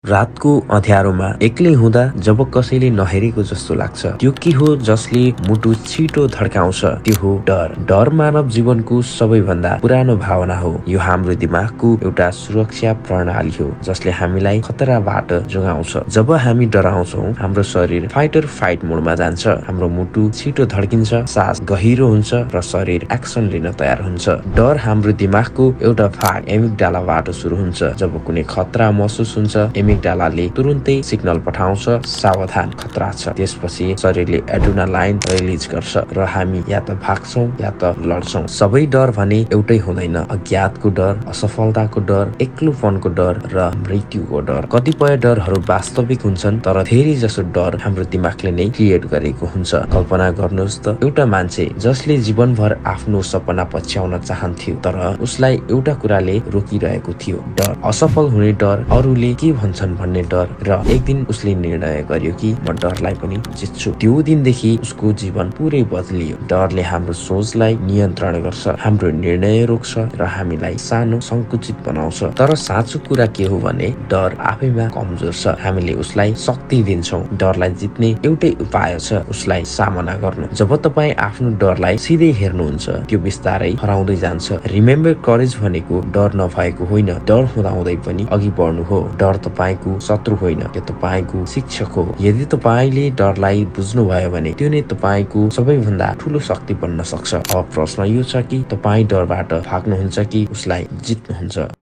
रातको अँध्यारोमा एक्लै हुँदा जब कसैले नहेरेको जस्तो लाग्छ, त्यो के हो जसले मुटु छिटो धड्काउँछ? त्यो हो डर। डर मानव जीवनको सबैभन्दा पुरानो भावना हो। यो हाम्रो दिमागको एउटा सुरक्षा प्रणाली हो जसले हामीलाई खतराबाट जोगाउँछ। जब हामी डराउँछौँ, हाम्रो शरीर फाइट अर फाइट मोडमा जान्छ। हाम्रो मुटु छिटो धड्किन्छ, सास गहिरो हुन्छ र शरीर एक्सन लिन तयार हुन्छ। डर हाम्रो दिमागको एउटा भाग एमिगडालाबाट सुरु हुन्छ। जब कुनै खतरा महसुस हुन्छ, एमिगडालाले तुरुन्तै सिग्नल पठाउँछ, सावधान, खतरा छ। त्यसपछि शरीरले एड्रेनालाइन रिलिज गर्छ र हामी या त भाग्छौं या त लड्छौं। सबै डर भने एउटै हुँदैन। अज्ञातको डर, असफलताको डर, एक्लोपनको डर र मृत्युको डर। कतिपय डरहरू वास्तविक हुन्छन्, तर धेरै जसो डर हाम्रो दिमागले नै क्रिएट गरेको हुन्छ। कल्पना गर्नुहोस् त, एउटा मान्छे जसले जीवनभर आफ्नो सपना पछ्याउन चाहन्थ्यो, तर उसलाई एउटा कुराले रोकिरहेको थियो, डर। असफल हुने डर, अरूले के भन्छन् भन्ने डर, र एक दिन उसले निर्णय गर्यो कि म डरलाई पनि जित्छु। त्यो दिनदेखि उसको जीवन पुरै बदलियो। डरले हाम्रो सोचलाई नियन्त्रण गर्छ, हाम्रो निर्णय रोक्छ र हामीलाई सानो संकुचित बनाउँछ। तर साँचो कुरा के हो भने डर आफैमा कमजोर छ। हामीले उसलाई शक्ति दिन्छौँ। डरलाई जित्ने एउटै उपाय छ, उसलाई सामना गर्नु। जब तपाईँ आफ्नो डरलाई सिधै हेर्नुहुन्छ, त्यो बिस्तारै हराउँदै जान्छ। रिमेम्बर, करेज भनेको डर नभएको होइन, डर हुँदाहुँदै पनि अघि बढ्नु हो। डर तपाईको शत्रु होइन, त्यो तपाईको शिक्षक हो। यदि तपाईले डरलाई बुझ्नुभयो भने त्यो नै तपाईको सबैभन्दा ठूलो शक्ति बन्न सक्छ। अब प्रश्न यो छ कि तपाई डरबाट भाग्नुहुन्छ कि उसलाई जित्नुहुन्छ?